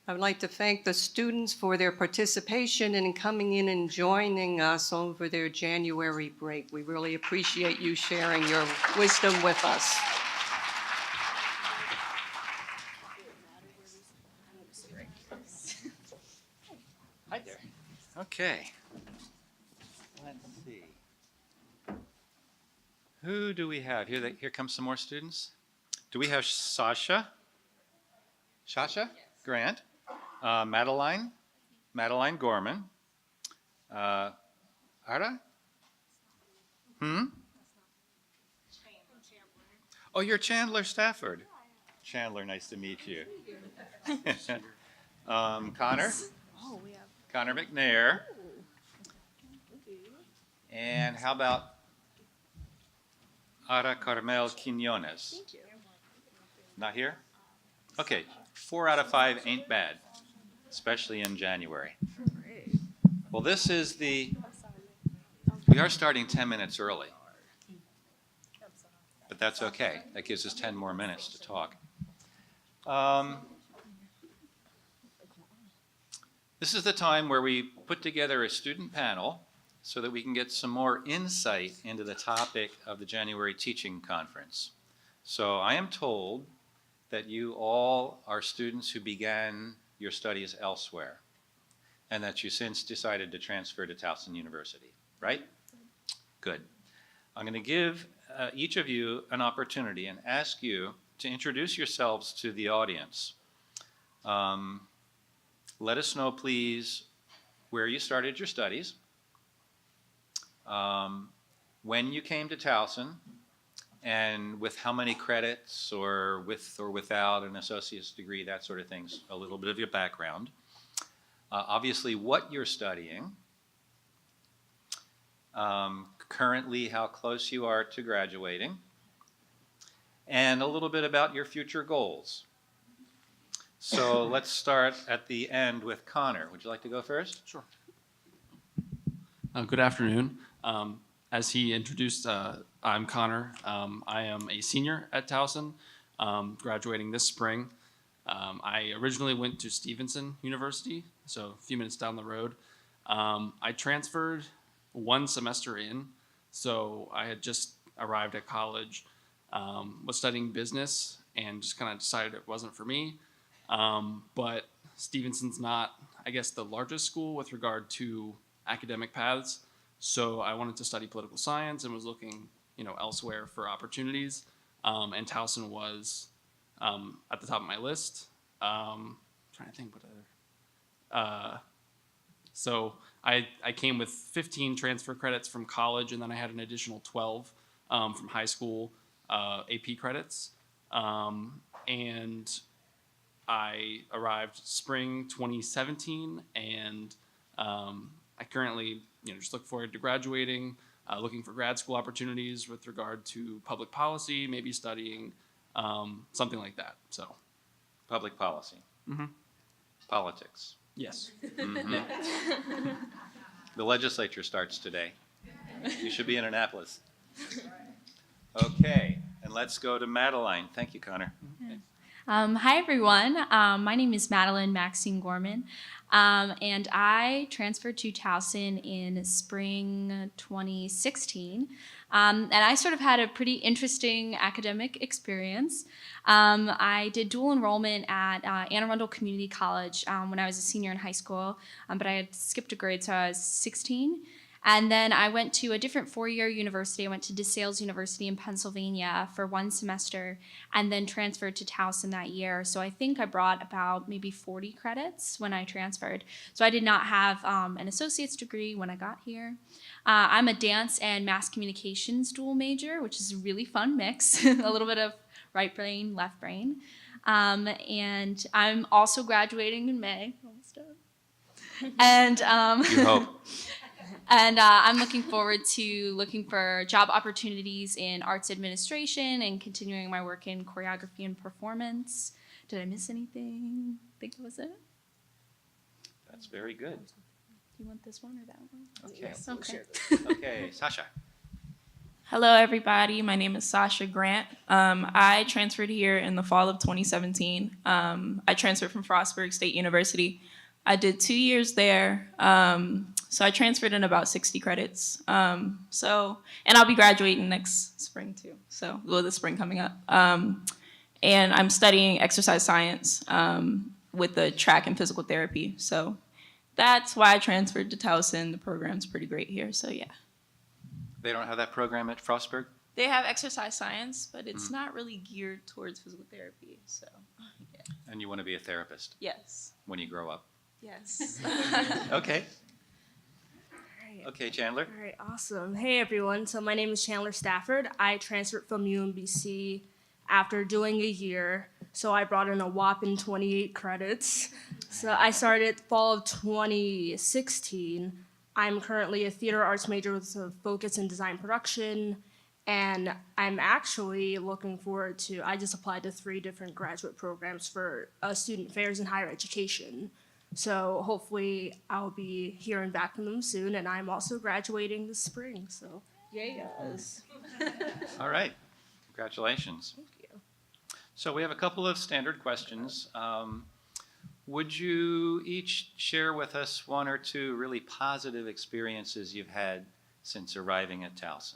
I would like to thank the students for their participation and coming in and joining us over their January break. We really appreciate you sharing your wisdom with us. Hi there. Okay. Let's see. Who do we have? Here comes some more students. Do we have Sasha Grant, Madeline Gorman, Ara? Oh, you're Chandler Stafford. Chandler, nice to meet you. Connor McNair. And how about Ara Carmel Quinones? Not here? Okay, 4 out of 5 ain't bad, especially in January. Well, we are starting 10 minutes early, but that's okay. That gives us 10 more minutes to talk. This is the time where we put together a student panel so that we can get some more insight into the topic of the January Teaching Conference. So I am told that you all are students who began your studies elsewhere and that you since decided to transfer to Towson University, right? Good. I'm going to give each of you an opportunity and ask you to introduce yourselves to the audience. Let us know, please, where you started your studies, when you came to Towson, and with how many credits, or with or without an associate's degree, that sort of things, a little bit of your background. Obviously, what you're studying, currently how close you are to graduating, and a little bit about your future goals. So let's start at the end with Connor. Would you like to go first? Sure. Good afternoon. As he introduced, I'm Connor. I am a senior at Towson, graduating this spring. I originally went to Stevenson University, so a few minutes down the road. I transferred 1 semester in, so I had just arrived at college, was studying business, and just kind of decided it wasn't for me. But Stevenson's not, I guess, the largest school with regard to academic paths. So I wanted to study political science and was looking, elsewhere for opportunities. And Towson was at the top of my list. Trying to think what other. So I came with 15 transfer credits from college, and then I had an additional 12 from high school AP credits. And I arrived spring 2017, and I currently, just look forward to graduating, looking for grad school opportunities with regard to public policy, maybe studying something like that. So, Public policy. Mm-hmm. Politics. Yes. Mm-hmm. The legislature starts today. You should be in Annapolis. Okay, and let's go to Madeline. Thank you, Connor. Hi, everyone. My name is Maxine Gorman, and I transferred to Towson in spring 2016. And I sort of had a pretty interesting academic experience. I did dual enrollment at Anne Arundel Community College when I was a senior in high school, but I had skipped a grade, so I was 16. And then I went to a different 4-year university. I went to DeSales University in Pennsylvania for 1 semester and then transferred to Towson that year. So I think I brought about maybe 40 credits when I transferred. So I did not have an associate's degree when I got here. I'm a dance and mass communications dual major, which is a really fun mix, a little bit of right brain, left brain. And I'm also graduating in May. Almost done. And You hope. And I'm looking forward to looking for job opportunities in arts administration and continuing my work in choreography and performance. Did I miss anything? I think that was it. That's very good. Do you want this one or that one? Okay. Yes. Okay. Okay, Sasha. Hello, everybody. My name is Sasha Grant. I transferred here in the fall of 2017. I transferred from Frostburg State University. I did 2 years there. So I transferred in about 60 credits. And I'll be graduating next spring too. So, well, the spring coming up. And I'm studying exercise science with the track and physical therapy. So that's why I transferred to Towson. The program's pretty great here. So yeah. They don't have that program at Frostburg? They have exercise science, but it's not really geared towards physical therapy. So, yeah. And you want to be a therapist Yes. when you grow up? Yes. Okay. Alright. Okay, Chandler. All right, awesome. Hey everyone. So my name is Chandler Stafford. I transferred from UMBC after doing a year. So I brought in a whopping 28 credits. So I started fall of 2016. I'm currently a theater arts major with a focus in design production. And I'm actually looking forward to, I just applied to 3 different graduate programs for student affairs and higher education. So hopefully I'll be hearing back from them soon, and I'm also graduating this spring, so yay guys. All right. Congratulations. Thank you. So we have a couple of standard questions. Would you each share with us 1 or 2 really positive experiences you've had since arriving at Towson?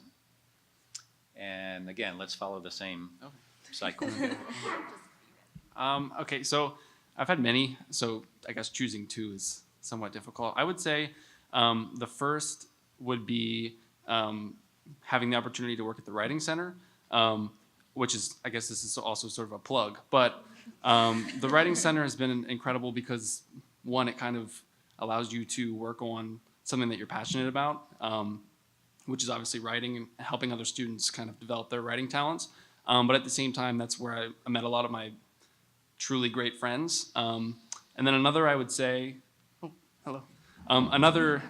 And again, let's follow the same cycle. Okay, so I've had many, so I guess choosing 2 is somewhat difficult. I would say the first would be having the opportunity to work at the Writing Center, which is, I guess this is also sort of a plug, but the Writing Center has been incredible because, 1, it kind of allows you to work on something that you're passionate about, which is obviously writing and helping other students kind of develop their writing talents. But at the same time, that's where I met a lot of my truly great friends. And then another I would say, hello. Another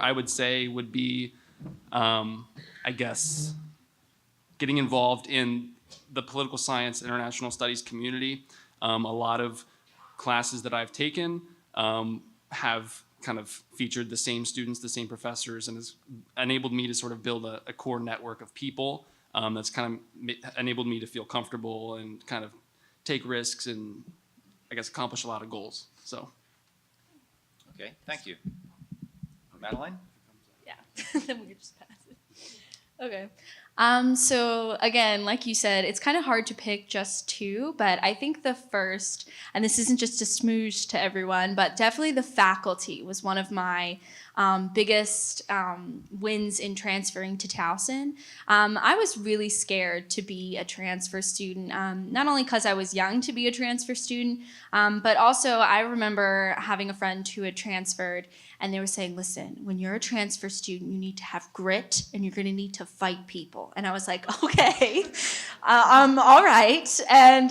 I would say would be, I guess, getting involved in the political science, international studies community. A lot of classes that I've taken have kind of featured the same students, the same professors, and has enabled me to sort of build a core network of people that's kind of enabled me to feel comfortable and kind of take risks and, I guess, accomplish a lot of goals. So. Okay, thank you. Madeline? Yeah, then we could just pass it. Okay. So again, like you said, it's kind of hard to pick just 2, but I think the first, and this isn't just a smooch to everyone, but definitely the faculty was one of my biggest wins in transferring to Towson. I was really scared to be a transfer student, not only because I was young to be a transfer student, but also I remember having a friend who had transferred, and they were saying, listen, when you're a transfer student, you need to have grit and you're gonna need to fight people. And I was like, okay, all right. And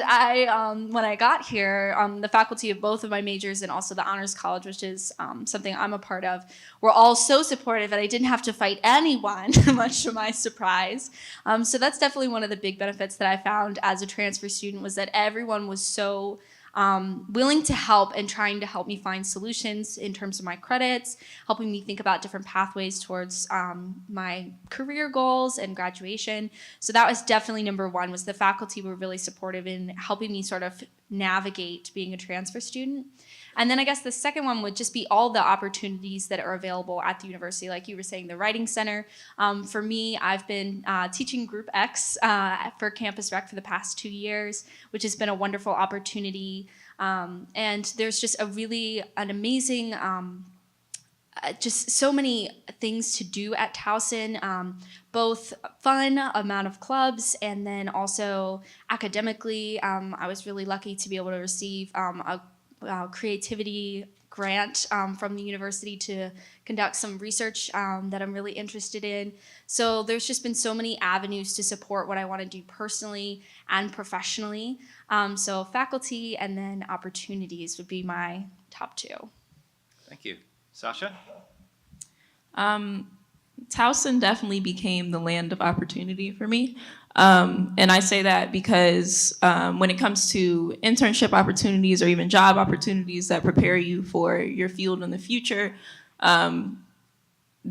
when I got here, the faculty of both of my majors and also the Honors College, which is something I'm a part of, were all so supportive that I didn't have to fight anyone, much to my surprise. So that's definitely one of the big benefits that I found as a transfer student, was that everyone was so willing to help and trying to help me find solutions in terms of my credits, helping me think about different pathways towards my career goals and graduation. So that was definitely number 1, was the faculty were really supportive in helping me sort of navigate being a transfer student. And then I guess the second one would just be all the opportunities that are available at the university. Like you were saying, the Writing Center. For me, I've been teaching Group X for Campus Rec for the past 2 years, which has been a wonderful opportunity. And there's just an amazing, just so many things to do at Towson, both fun, amount of clubs, and then also academically. I was really lucky to be able to receive a creativity grant from the university to conduct some research that I'm really interested in. So there's just been so many avenues to support what I want to do personally and professionally. So faculty and then opportunities would be my top 2. Thank you. Sasha? Towson definitely became the land of opportunity for me. And I say that because when it comes to internship opportunities or even job opportunities that prepare you for your field in the future,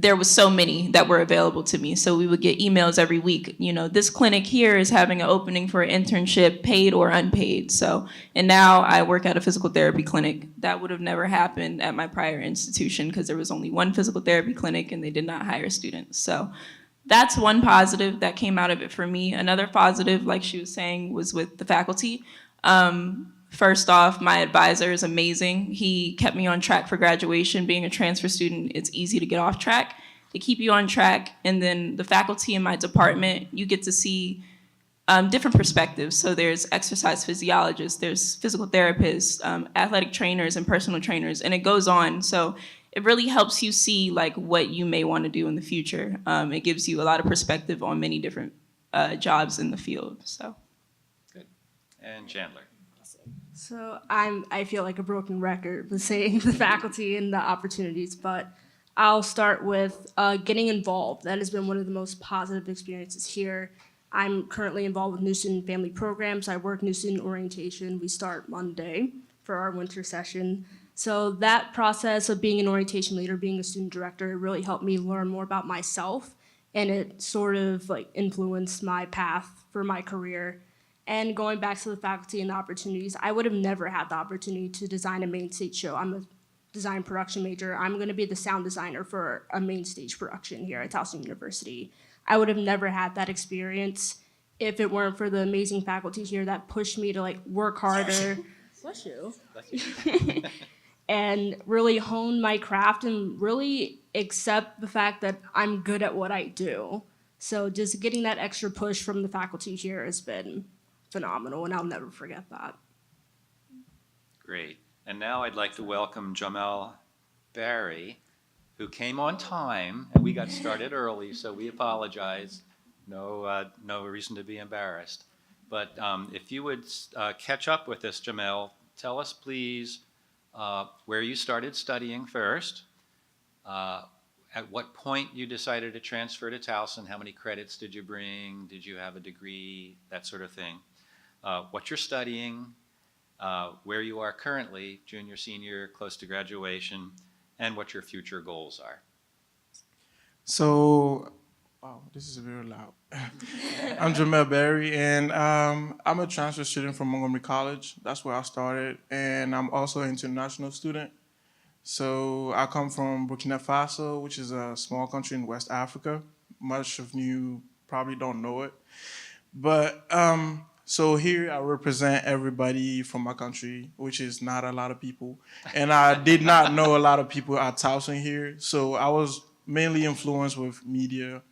there was so many that were available to me. So we would get emails every week. You know, this clinic here is having an opening for an internship, paid or unpaid. So, and now I work at a physical therapy clinic. That would have never happened at my prior institution because there was only one physical therapy clinic and they did not hire students. So that's one positive that came out of it for me. Another positive, like she was saying, was with the faculty. First off, my advisor is amazing. He kept me on track for graduation. Being a transfer student, it's easy to get off track. They keep you on track. And then the faculty in my department, you get to see different perspectives. So there's exercise physiologists, there's physical therapists, athletic trainers, and personal trainers, and it goes on. So it really helps you see like what you may want to do in the future. It gives you a lot of perspective on many different jobs in the field. So. Good. And Chandler. So I feel like a broken record with saying the faculty and the opportunities, but I'll start with getting involved. That has been one of the most positive experiences here. I'm currently involved with new student family programs. I work new student orientation. We start Monday for our winter session. So that process of being an orientation leader, being a student director, really helped me learn more about myself, and it sort of like influenced my path for my career. And going back to the faculty and the opportunities, I would have never had the opportunity to design a main stage show. I'm a design production major. I'm going to be the sound designer for a main stage production here at Towson University. I would have never had that experience if it weren't for the amazing faculty here that pushed me to like work harder. Bless you. And really hone my craft and really accept the fact that I'm good at what I do. So just getting that extra push from the faculty here has been phenomenal, and I'll never forget that. Great. And now I'd like to welcome Djamel Barry, who came on time, and we got started early, so we apologize. No reason to be embarrassed. But if you would catch up with us, Djamel, tell us please where you started studying first, at what point you decided to transfer to Towson, how many credits did you bring, did you have a degree, that sort of thing. What you're studying, where you are currently, junior, senior, close to graduation, and what your future goals are. So, wow, this is very loud. I'm Djamel Barry, and I'm a transfer student from Montgomery College. That's where I started, and I'm also an international student. So I come from Burkina Faso, which is a small country in West Africa. Much of you probably don't know it. But so here I represent everybody from my country, which is not a lot of people. And I did not know a lot of people at Towson here. So I was mainly influenced with media.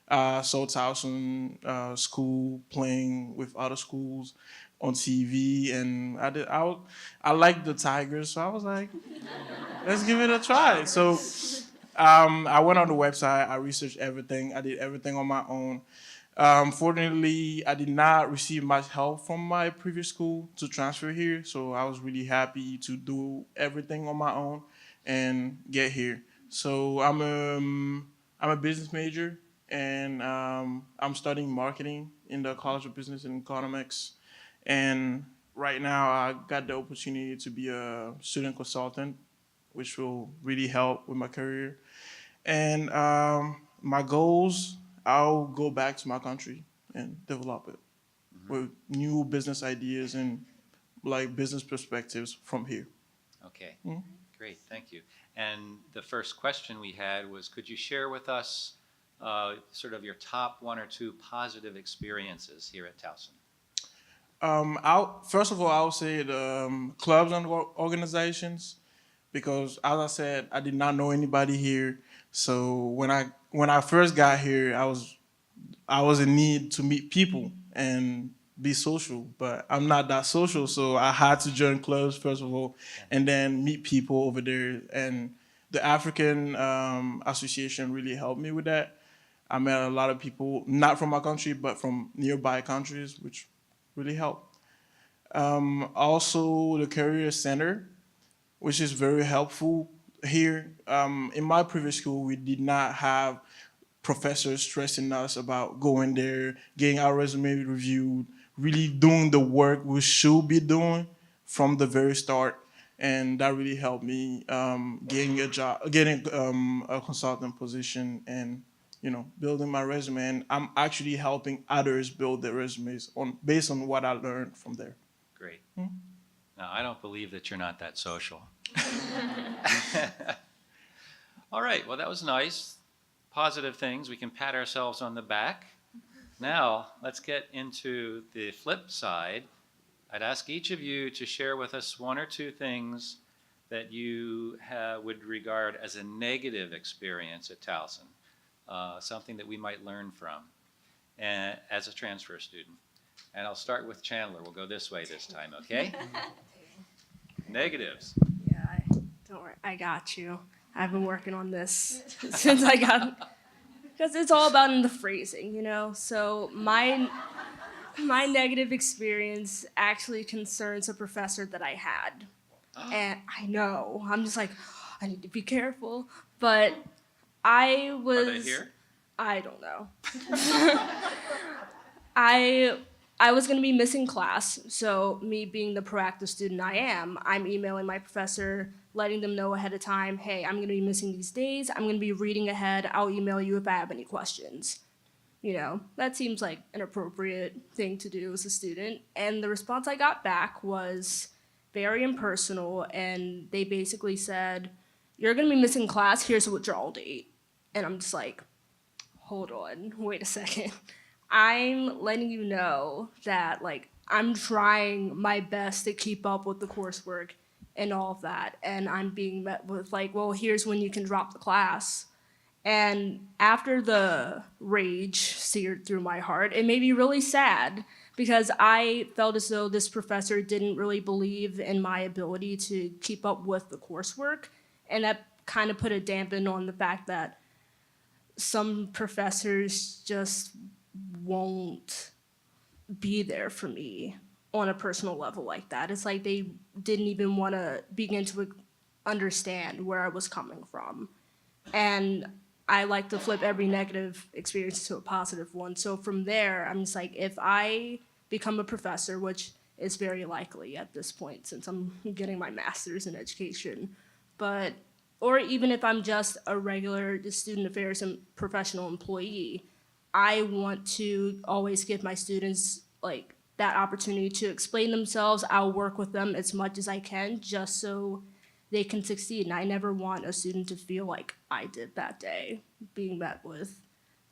So Towson school playing with other schools on TV, and I liked the Tigers, so I was like, let's give it a try. So I went on the website, I researched everything, I did everything on my own. Fortunately, I did not receive much help from my previous school to transfer here, so I was really happy to do everything on my own and get here. So I'm a business major, and I'm studying marketing in the College of Business and Economics. And right now, I got the opportunity to be a student consultant, which will really help with my career. And my goals, I'll go back to my country and develop it with new business ideas and like business perspectives from here. Okay, great, thank you. And the first question we had was, could you share with us sort of your top one or two positive experiences here at Towson? First of all, I would say the clubs and organizations, because as I said, I did not know anybody here. So when I first got here, I was in need to meet people and be social, but I'm not that social, so I had to join clubs first of all, and then meet people over there. And the African Association really helped me with that. I met a lot of people, not from my country, but from nearby countries, which really helped. Also, the Career Center, which is very helpful here. In my previous school, we did not have professors stressing us about going there, getting our resume reviewed, really doing the work we should be doing from the very start. and that really helped me getting a job, getting a consultant position, and building my resume. And I'm actually helping others build their resumes based on what I learned from there. Great. Now, I don't believe that you're not that social. All right, well, that was nice. Positive things. We can pat ourselves on the back. Now, let's get into the flip side. I'd ask each of you to share with us one or two things that you would regard as a negative experience at Towson, something that we might learn from as a transfer student. And I'll start with Chandler. We'll go this way this time, okay? Negatives. Yeah, don't worry, I got you. I've been working on this since I got, because it's all about in the phrasing, So my negative experience actually concerns a professor that I had. And I know, I'm just like, I need to be careful. But I was... Are they here? I don't know. I was going to be missing class, so me being the proactive student I'm emailing my professor, letting them know ahead of time, hey, I'm going to be missing these days, I'm going to be reading ahead, I'll email you if I have any questions. That seems like an appropriate thing to do as a student. And the response I got back was very impersonal, and they basically said, you're going to be missing class, here's a withdrawal date. And I'm just like, hold on, wait a second. I'm letting you know that, I'm trying my best to keep up with the coursework and all of that, and I'm being met with, well, here's when you can drop the class. And after the rage seared through my heart, it made me really sad, because I felt as though this professor didn't really believe in my ability to keep up with the coursework, and that kind of put a dampen on the fact that some professors just won't be there for me on a personal level like that. It's like they didn't even want to begin to understand where I was coming from. And I like to flip every negative experience to a positive one. So from there, I'm just like, if I become a professor, which is very likely at this point since I'm getting my master's in education, or even if I'm just a regular student affairs and professional employee, I want to always give my students that opportunity to explain themselves. I'll work with them as much as I can just so they can succeed. And I never want a student to feel like I did that day, being met with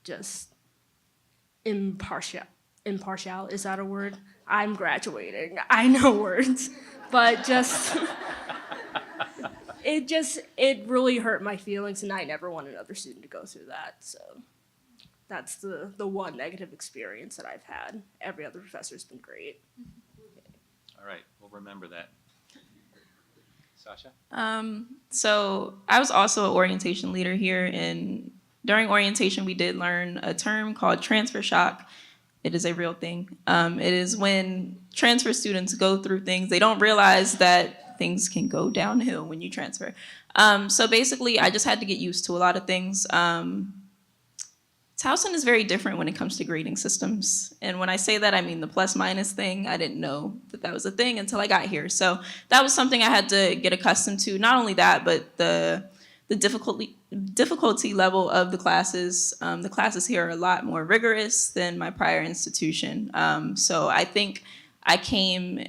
just impartial, is that a word? I'm graduating, I know words, but it really hurt my feelings, and I never want another student to go through that, so. That's the one negative experience that I've had. Every other professor's been great. All right, we'll remember that. Sasha? So I was also an orientation leader here, and during orientation we did learn a term called transfer shock. It is a real thing. It is when transfer students go through things, they don't realize that things can go downhill when you transfer. So basically I just had to get used to a lot of things. Towson is very different when it comes to grading systems. And when I say that, I mean the plus minus thing. I didn't know that was a thing until I got here. So that was something I had to get accustomed to. Not only that, but the difficulty level of the classes. The classes here are a lot more rigorous than my prior institution. So I think I came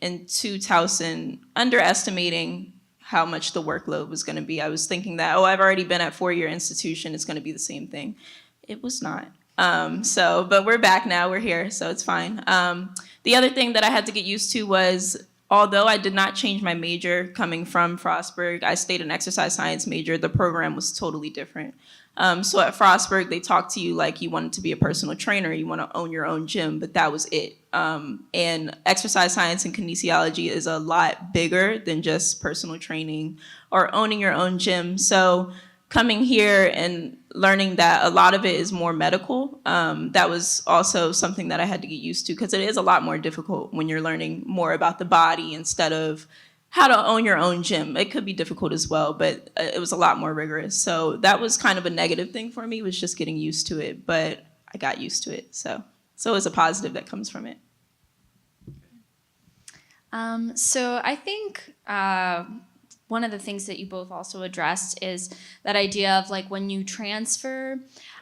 into Towson underestimating how much the workload was going to be. I was thinking that, I've already been at 4-year institution, it's going to be the same thing. It was not. But we're back now, we're here, so it's fine. The other thing that I had to get used to was, although I did not change my major coming from Frostburg, I stayed an exercise science major, the program was totally different. So at Frostburg, they talked to you like you wanted to be a personal trainer, you want to own your own gym, but that was it. And exercise science and kinesiology is a lot bigger than just personal training or owning your own gym. So coming here and learning that a lot of it is more medical, that was also something that I had to get used to, because it is a lot more difficult when you're learning more about the body instead of how to own your own gym. It could be difficult as well, but it was a lot more rigorous. So that was kind of a negative thing for me, was just getting used to it, but I got used to it. So it's a positive that comes from it. So I think one of the things that you both also addressed is that idea of like when you transfer.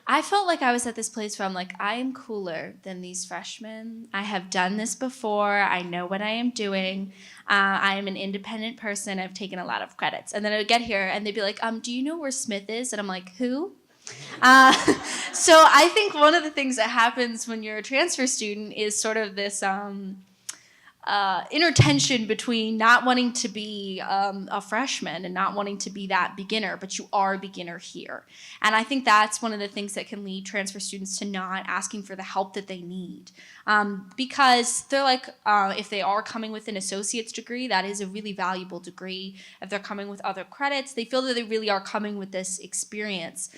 I felt like I was at this place where I'm like, I am cooler than these freshmen. I have done this before. I know what I am doing. I am an independent person. I've taken a lot of credits. And then I would get here and they'd be like, do you know where Smith is? And I'm like, who? So I think one of the things that happens when you're a transfer student is sort of this inner tension between not wanting to be a freshman and not wanting to be that beginner, but you are a beginner here. And I think that's one of the things that can lead transfer students to not asking for the help that they need. Because they're like, if they are coming with an associate's degree, that is a really valuable degree. If they're coming with other credits, they feel that they really are coming with this experience.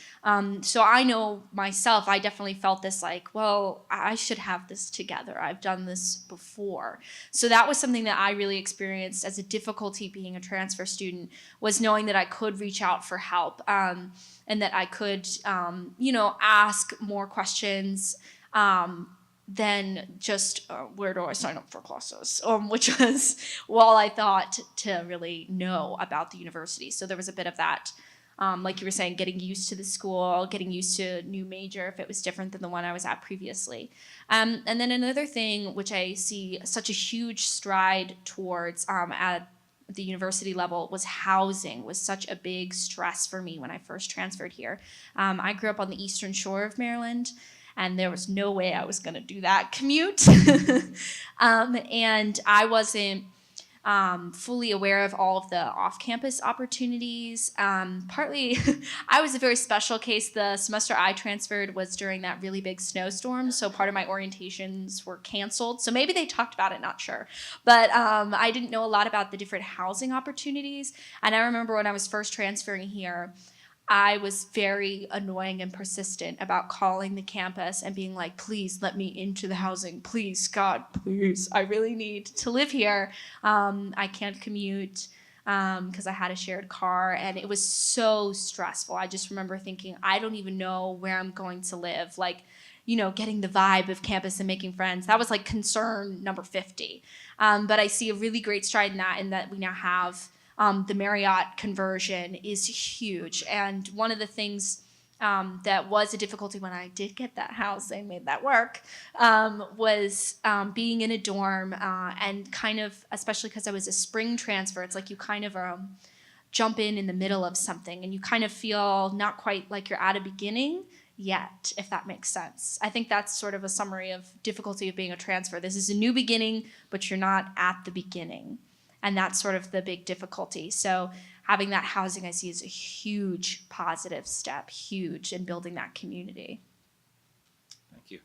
So I know myself, I definitely felt this like, well, I should have this together. I've done this before. So that was something that I really experienced as a difficulty being a transfer student, was knowing that I could reach out for help, and that I could, ask more questions than just where do I sign up for classes, which was all I thought to really know about the university. So there was a bit of that. Like you were saying, getting used to the school, getting used to new major if it was different than the one I was at previously. And then another thing which I see such a huge stride towards at the university level was housing was such a big stress for me when I first transferred here. I grew up on the eastern shore of Maryland, and there was no way I was going to do that commute. And I wasn't fully aware of all of the off-campus opportunities. Partly, I was a very special case. The semester I transferred was during that really big snowstorm, so part of my orientations were canceled. So maybe they talked about it, not sure. But I didn't know a lot about the different housing opportunities. And I remember when I was first transferring here, I was very annoying and persistent about calling the campus and being like, please let me into the housing. Please, God, please. I really need to live here. I can't commute because I had a shared car, and it was so stressful. I just remember thinking, I don't even know where I'm going to live. Like, getting the vibe of campus and making friends. That was like concern number 50. But I see a really great stride in that we now have the Marriott conversion is huge. And one of the things that was a difficulty when I did get that house and made that work was being in a dorm and kind of, especially because I was a spring transfer, it's like you kind of jump in the middle of something and you kind of feel not quite like you're at a beginning yet, if that makes sense. I think that's sort of a summary of difficulty of being a transfer. This is a new beginning, but you're not at the beginning. And that's sort of the big difficulty. So having that housing, I see, is a huge positive step, huge in building that community. Thank you.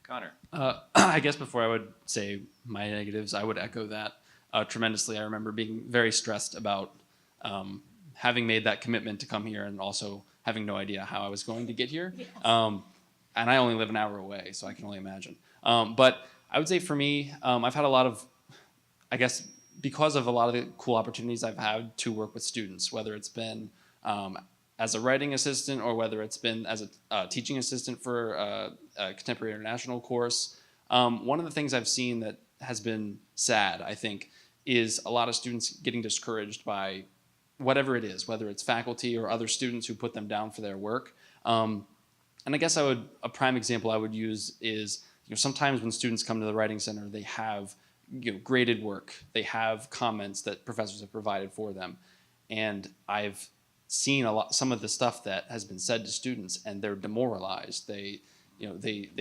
Connor. I guess before I would say my negatives, I would echo that tremendously. I remember being very stressed about having made that commitment to come here and also having no idea how I was going to get here. Yes. And I only live an hour away, so I can only imagine. But I would say for me, I've had a lot of, I guess, because of a lot of the cool opportunities I've had to work with students, whether it's been as a writing assistant or whether it's been as a teaching assistant for a contemporary international course. One of the things I've seen that has been sad, I think, is a lot of students getting discouraged by whatever it is, whether it's faculty or other students who put them down for their work. And I guess a prime example I would use is, sometimes when students come to the Writing Center, they have graded work. They have comments that professors have provided for them. And I've seen some of the stuff that has been said to students, and they're demoralized. They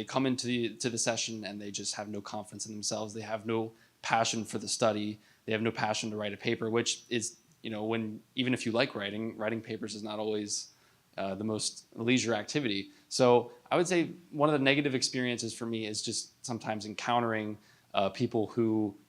come into the session and they just have no confidence in themselves. They have no passion for the study. They have no passion to write a paper, which is, even if you like writing papers is not always the most leisure activity. So I would say one of the negative experiences for me is just sometimes encountering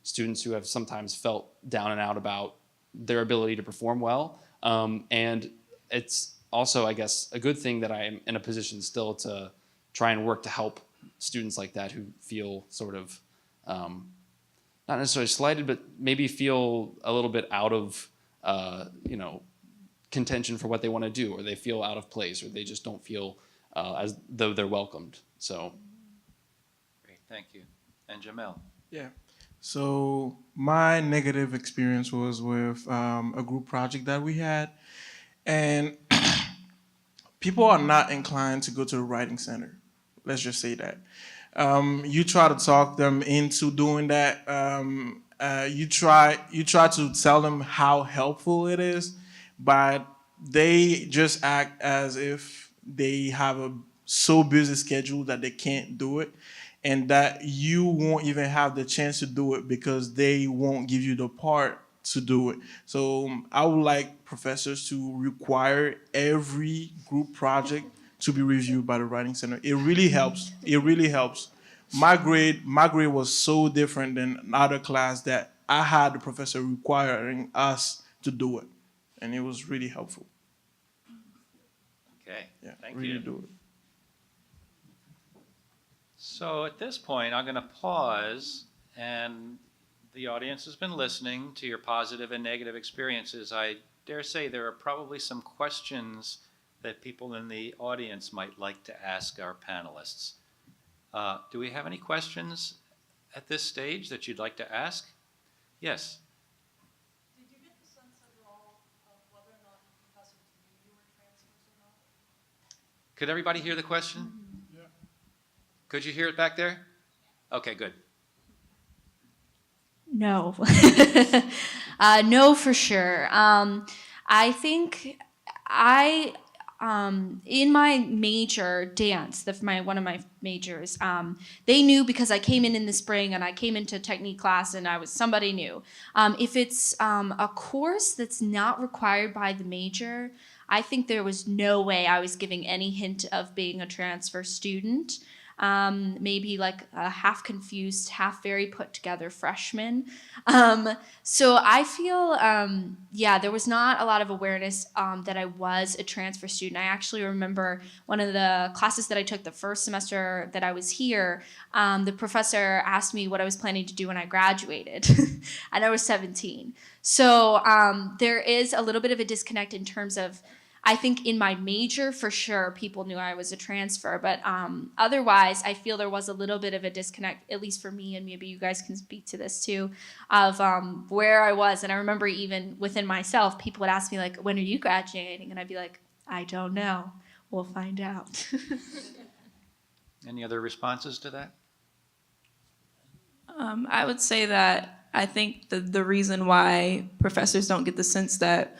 students who have sometimes felt down and out about their ability to perform well. And it's also, I guess, a good thing that I am in a position still to try and work to help students like that who feel sort of, not necessarily slighted, but maybe feel a little bit out of, contention for what they want to do, or they feel out of place, or they just don't feel as though they're welcomed. So. Great, thank you. And Djamel. Yeah. So my negative experience was with a group project that we had, and people are not inclined to go to the writing center. Let's just say that. You try to talk them into doing that. You try to tell them how helpful it is, but they just act as if they have a so busy schedule that they can't do it, and that you won't even have the chance to do it because they won't give you the part to do it. So I would like professors to require every group project to be reviewed by the writing center. It really helps. It really helps. My grade was so different than other class that I had the professor requiring us to do it, and it was really helpful. Okay, Yeah, thank really you. do it. So at this point, I'm going to pause, and the audience has been listening to your positive and negative experiences. I dare say there are probably some questions that people in the audience might like to ask our panelists. Do we have any questions at this stage that you'd like to ask? Yes. Did you get the sense at all of whether or not professors knew you were transfers or not? Could everybody hear the question? Yeah. Could you hear it back there? Okay, good. No. No, for sure. I think in my major, dance, one of my majors, they knew because I came in the spring and I came into technique class and I was somebody new. If it's a course that's not required by the major, I think there was no way I was giving any hint of being a transfer student. Maybe like a half confused, half very put together freshman. So I feel, there was not a lot of awareness that I was a transfer student. I actually remember one of the classes that I took the first semester that I was here, the professor asked me what I was planning to do when I graduated, and I was 17. So there is a little bit of a disconnect in terms of, I think in my major, for sure, people knew I was a transfer, but otherwise, I feel there was a little bit of a disconnect, at least for me, and maybe you guys can speak to this too, of where I was. And I remember even within myself, people would ask me, like, when are you graduating? And I'd be like, I don't know. We'll find out. Any other responses to that? I would say that I think the reason why professors don't get the sense that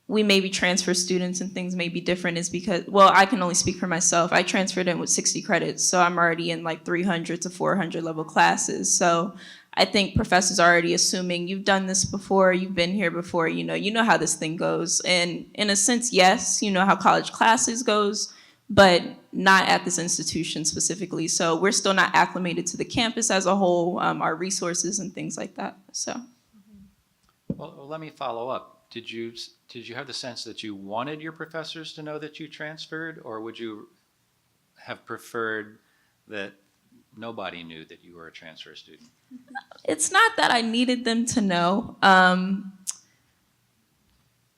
we maybe transfer students and things may be different is because, well, I can only speak for myself. I transferred in with 60 credits, so I'm already in like 300 to 400 level classes. So I think professors are already assuming you've done this before, you've been here before, you know how this thing goes. And in a sense, yes, you know how college classes goes, but not at this institution specifically. So we're still not acclimated to the campus as a whole, our resources and things like that, so. Well, let me follow up. Did you have the sense that you wanted your professors to know that you transferred, or would you have preferred that nobody knew that you were a transfer student? It's not that I needed them to know.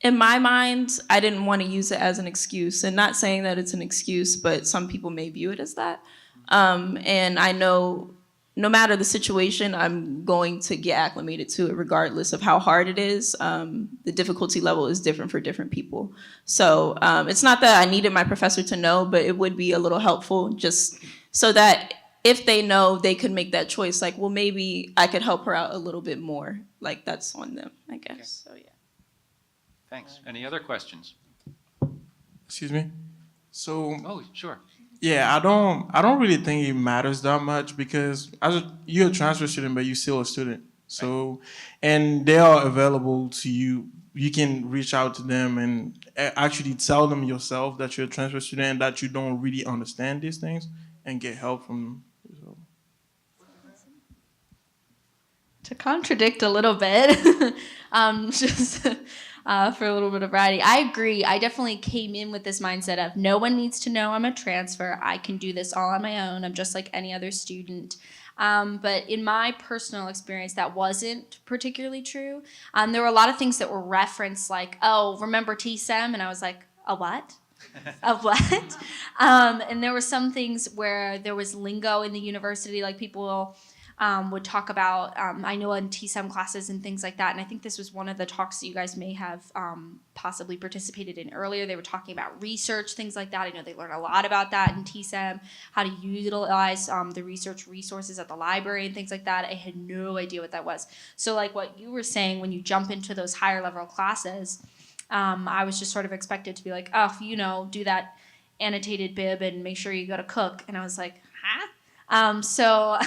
In my mind, I didn't want to use it as an excuse, and not saying that it's an excuse, but some people may view it as that. And I know no matter the situation, I'm going to get acclimated to it regardless of how hard it is. The difficulty level is different for different people. So it's not that I needed my professor to know, but it would be a little helpful just so that if they know, they could make that choice. Like, well, maybe I could help her out a little bit more. Like, that's on them, I guess. Okay. So, yeah. Thanks. Any other questions? Excuse me? So Oh, sure. yeah, I don't really think it matters that much because you're a transfer student, but you're still a student. So, and they are available to you. You can reach out to them and actually tell them yourself that you're a transfer student and that you don't really understand these things and get help from them. So. To contradict a little bit, just for a little bit of variety. I agree. I definitely came in with this mindset of no one needs to know I'm a transfer. I can do this all on my own. I'm just like any other student. But in my personal experience, that wasn't particularly true. There were a lot of things that were referenced like, oh, remember TSEM? And I was like, a what? A what? And there were some things where there was lingo in the university, like people would talk about, I know in TSEM classes and things like that, and I think this was one of the talks that you guys may have possibly participated in earlier. They were talking about research, things like that. I know they learn a lot about that in TSEM, how to utilize the research resources at the library and things like that. I had no idea what that was. So like what you were saying, when you jump into those higher level classes, I was just sort of expected to be like, oh, you know, do that annotated bib and make sure you go to cook. And I was like, huh? So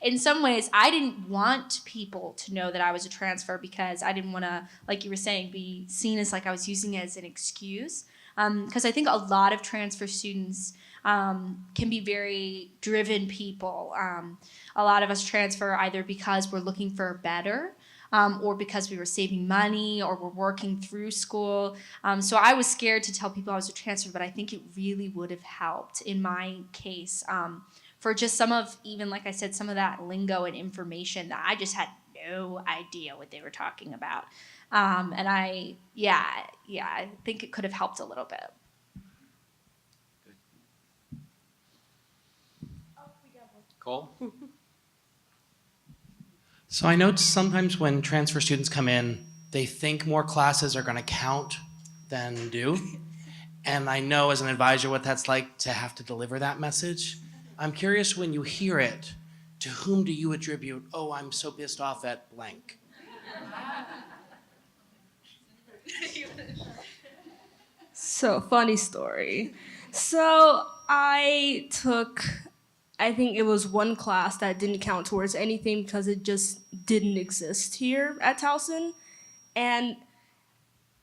in some ways, I didn't want people to know that I was a transfer because I didn't want to, like you were saying, be seen as like I was using it as an excuse. Because I think a lot of transfer students can be very driven people. A lot of us transfer either because we're looking for better, or because we were saving money, or we're working through school. So I was scared to tell people I was a transfer, but I think it really would have helped in my case. For just some of, even like I said, some of that lingo and information that I just had no idea what they were talking about. And I think it could have helped a little bit. Cole? So I know sometimes when transfer students come in, they think more classes are going to count than do. And I know as an advisor what that's like to have to deliver that message. I'm curious, when you hear it, to whom do you attribute, oh, I'm so pissed off at blank? So, funny story. So, I think it was one class that didn't count towards anything because it just didn't exist here at Towson. And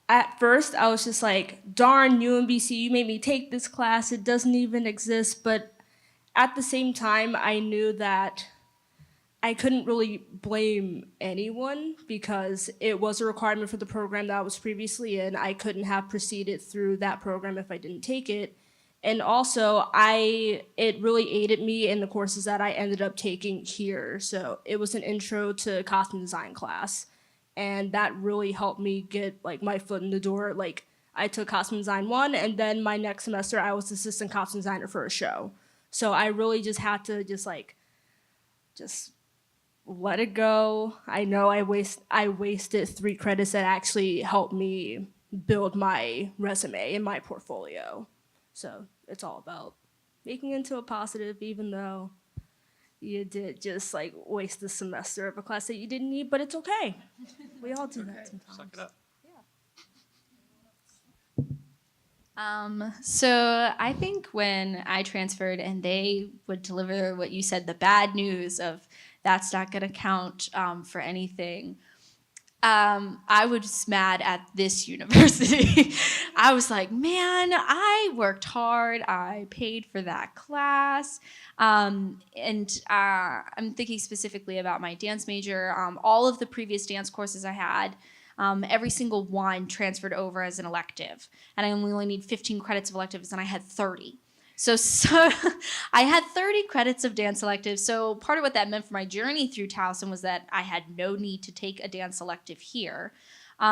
at first, I was just like, darn, UMBC, you made me take this class. It doesn't even exist. But at the same time, I knew that I couldn't really blame anyone because it was a requirement for the program that I was previously in. I couldn't have proceeded through that program if I didn't take it. And also, it really aided me in the courses that I ended up taking here. So it was an intro to costume design class. And that really helped me get like my foot in the door. Like I took costume design 1, and then my next semester I was assistant costume designer for a show. So I really just had to just let it go. I know I wasted 3 credits that actually helped me build my resume and my portfolio. So it's all about making it into a positive, even though you did just like waste the semester of a class that you didn't need, but it's okay. We all do that sometimes. Suck it up. So I think when I transferred and they would deliver what you said, the bad news of that's not going to count for anything, I was mad at this university. I was like, man, I worked hard. I paid for that class. And I'm thinking specifically about my dance major. All of the previous dance courses I had, every single one transferred over as an elective. And I only need 15 credits of electives, and I had 30. So I had 30 credits of dance electives. So part of what that meant for my journey through Towson was that I had no need to take a dance elective here. So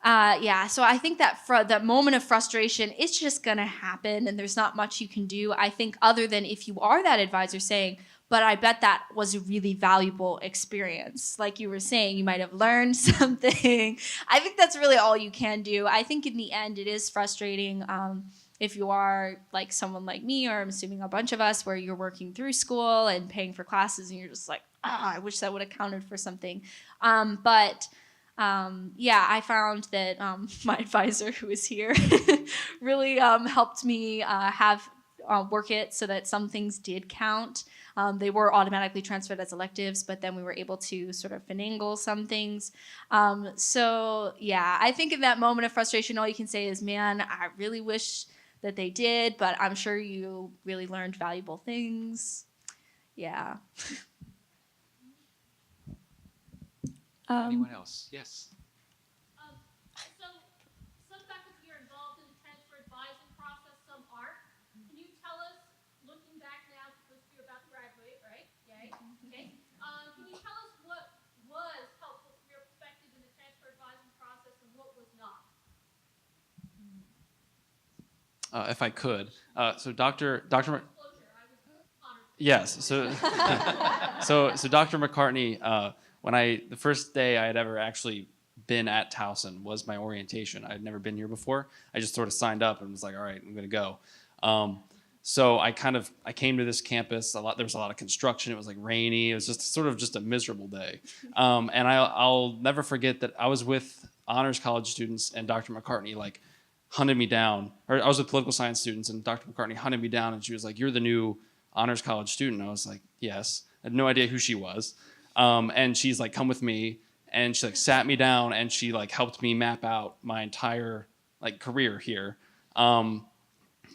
I think that moment of frustration, it's just going to happen, and there's not much you can do. I think other than if you are that advisor saying, but I bet that was a really valuable experience. Like you were saying, you might have learned something. I think that's really all you can do. I think in the end, it is frustrating. If you are like someone like me, or I'm assuming a bunch of us, where you're working through school and paying for classes and you're just like, I wish that would have counted for something. I found that my advisor who is here really helped me work it so that some things did count. They were automatically transferred as electives, but then we were able to sort of finagle some things. I think in that moment of frustration, all you can say is, man, I really wish that they did, but I'm sure you really learned valuable things. Yeah. Anyone else? Yes. So some faculty are involved in the transfer advising process, some aren't. Can you tell us, looking back now, because you're about to graduate, right? Yay. Okay. Can you tell us what was helpful from your perspective in the transfer advising process and what was not? If I could. So Dr. Disclosure, I was honored Yes. So, so Dr. McCartney, the first day I had ever actually been at Towson was my orientation. I had never been here before. I just sort of signed up and was like, all right, I'm going to go. So I came to this campus. There was a lot of construction. It was like rainy. It was just sort of just a miserable day. And I'll never forget that I was with honors college students, and Dr. McCartney like hunted me down. Or I was with political science students, and Dr. McCartney hunted me down, and she was like, "You're the new honors college student." And I was like, "Yes." I had no idea who she was. And she's like, "Come with me." And she like sat me down, and she like helped me map out my entire like career here.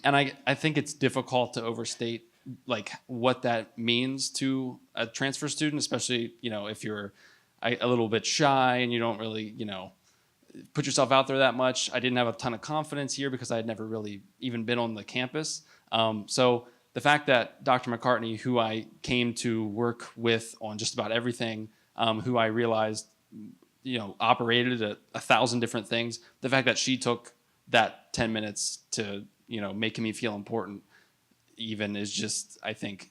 And I think it's difficult to overstate like what that means to a transfer student, especially, if you're a little bit shy and you don't really, put yourself out there that much. I didn't have a ton of confidence here because I had never really even been on the campus. So the fact that Dr. McCartney, who I came to work with on just about everything, who I realized, operated at 1,000 different things, the fact that she took that 10 minutes to making me feel important even is just, I think,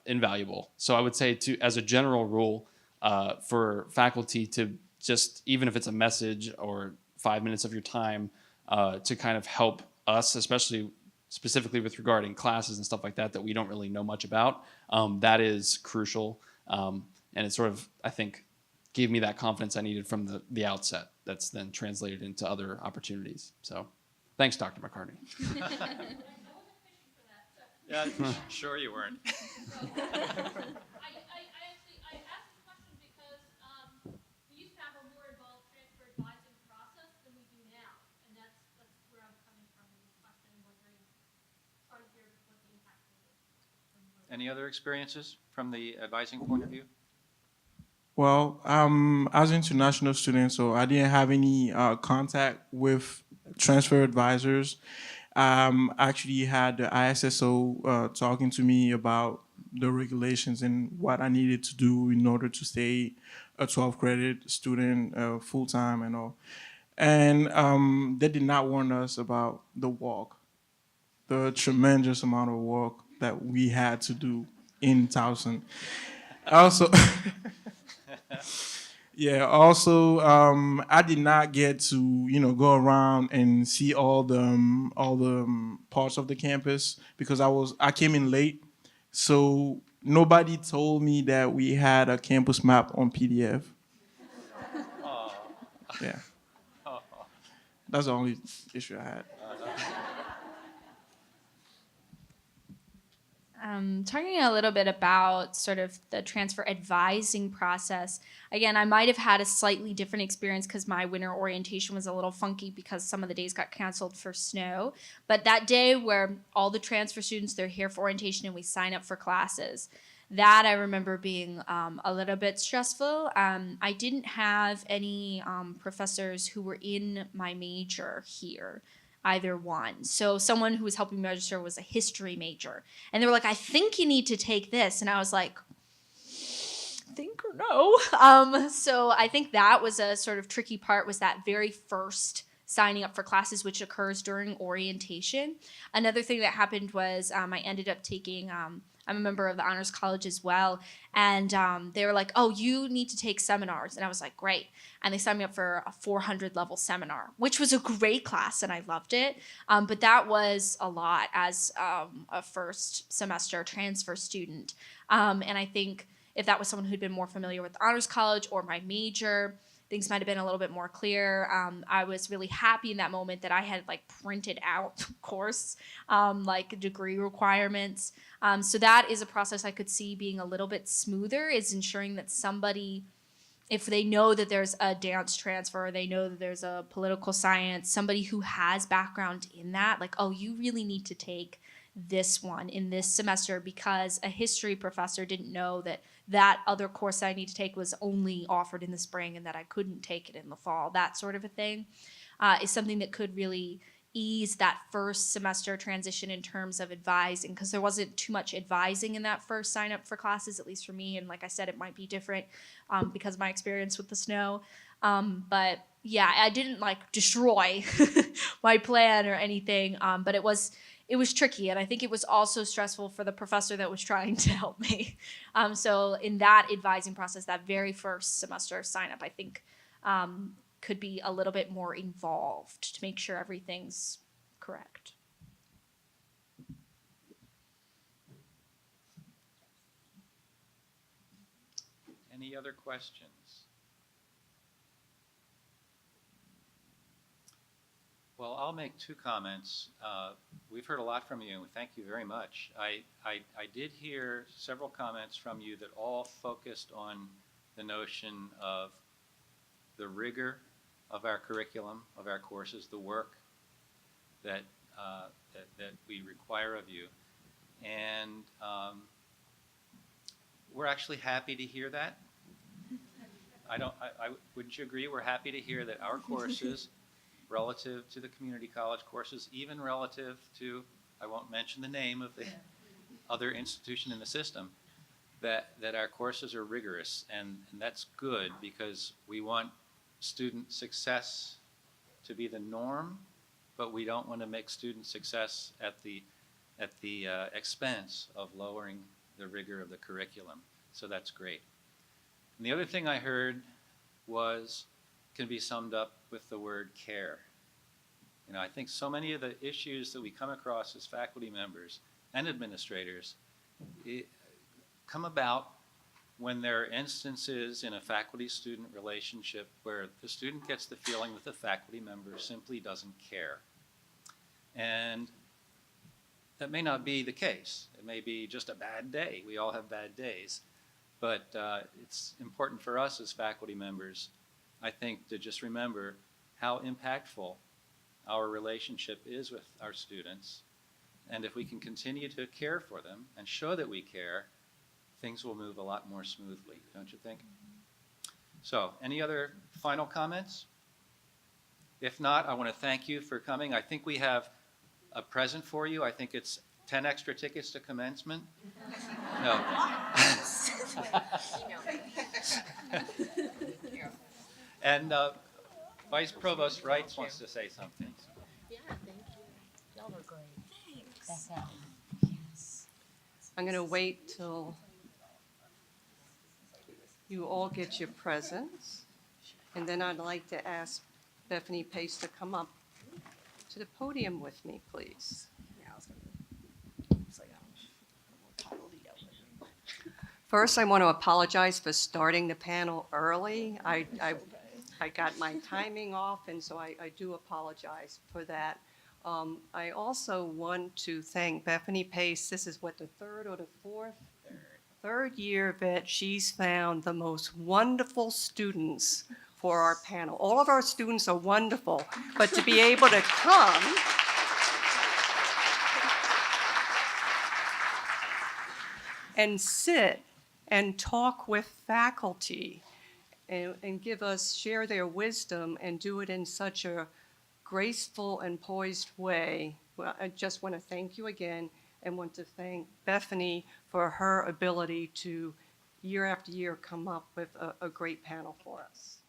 invaluable. So I would say as a general rule, for faculty to just, even if it's a message or 5 minutes of your time, to kind of help us, specifically with regarding classes and stuff like that we don't really know much about, that is crucial. And it sort of, I think, gave me that confidence I needed from the outset that's then translated into other opportunities. So thanks, Dr. McCartney. Yeah, sure you weren't. I asked the question because we used to have a more involved transfer advising process than we do now, and that's where I'm coming from in this question, wondering, trying to hear what the impact is. Any other experiences from the advising point of view? Well, I was an international student, so I didn't have any contact with transfer advisors. Actually had the ISSO talking to me about the regulations and what I needed to do in order to stay a 12 credit student full-time and all. And they did not warn us about the walk, the tremendous amount of work that we had to do in Towson. Also, yeah. Also, I did not get to go around and see all the parts of the campus because I came in late, so nobody told me that we had a campus map on PDF. Yeah, that's the only issue I had. Talking a little bit about sort of the transfer advising process. Again, I might have had a slightly different experience because my winter orientation was a little funky because some of the days got canceled for snow. But that day where all the transfer students, they're here for orientation and we sign up for classes, that I remember being a little bit stressful. I didn't have any professors who were in my major here. Either one. So someone who was helping me register was a history major. And they were like, I think you need to take this. And I was like, think or no? So I think that was a sort of tricky part, was that very first signing up for classes, which occurs during orientation. Another thing that happened was I ended up taking, I'm a member of the Honors College as well, and they were like, oh, you need to take seminars. And I was like, great. And they signed me up for a 400 level seminar, which was a great class and I loved it. But that was a lot as a first semester transfer student. And I think if that was someone who'd been more familiar with the Honors College or my major, things might have been a little bit more clear. I was really happy in that moment that I had like printed out, of course, like degree requirements. So that is a process I could see being a little bit smoother, is ensuring that somebody, if they know that there's a dance transfer, they know that there's a political science, somebody who has background in that, like, oh, you really need to take this one in this semester because a history professor didn't know that that other course I need to take was only offered in the spring and that I couldn't take it in the fall. That sort of a thing is something that could really ease that first semester transition in terms of advising, because there wasn't too much advising in that first sign up for classes, at least for me. And like I said, it might be different because of my experience with the snow. But yeah, I didn't like destroy my plan or anything, but it was it was tricky, and I think it was also stressful for the professor that was trying to help me. So in that advising process, that very first semester sign up, I think could be a little bit more involved to make sure everything's correct. Any other questions? Well, I'll make two comments. We've heard a lot from you, and thank you very much. I did hear several comments from you that all focused on the notion of the rigor of our curriculum, of our courses, the work that we require of you. And we're actually happy to hear that. Wouldn't you agree? We're happy to hear that our courses, relative to the community college courses, even relative to, I won't mention the name of the other institution in the system, that our courses are rigorous, and that's good because we want student success to be the norm, but we don't want to make student success at the expense of lowering the rigor of the curriculum. So that's great. And the other thing I heard can be summed up with the word care. You know, I think so many of the issues that we come across as faculty members and administrators come about when there are instances in a faculty-student relationship where the student gets the feeling that the faculty member simply doesn't care. And that may not be the case. It may be just a bad day. We all have bad days. But it's important for us as faculty members, I think, to just remember how impactful our relationship is with our students. And if we can continue to care for them and show that we care, things will move a lot more smoothly, don't you think? So, any other final comments? If not, I want to thank you for coming. I think we have a present for you. I think it's 10 extra tickets to commencement. No. And Vice Provost Wright wants to say something. Yeah, thank you. Y'all were great. Thanks. Yes. I'm going to wait till you all get your presents, and then I'd like to ask Bethany Pace to come up to the podium with me, please. First, I want to apologize for starting the panel early. I got my timing off, and so I do apologize for that. I also want to thank Bethany Pace. This is what, the third or the fourth? Third year that she's found the most wonderful students for our panel. All of our students are wonderful, but to be able to come and sit and talk with faculty and share their wisdom and do it in such a graceful and poised way. Well, I just want to thank you again and want to thank Bethany for her ability to, year after year, come up with a great panel for us.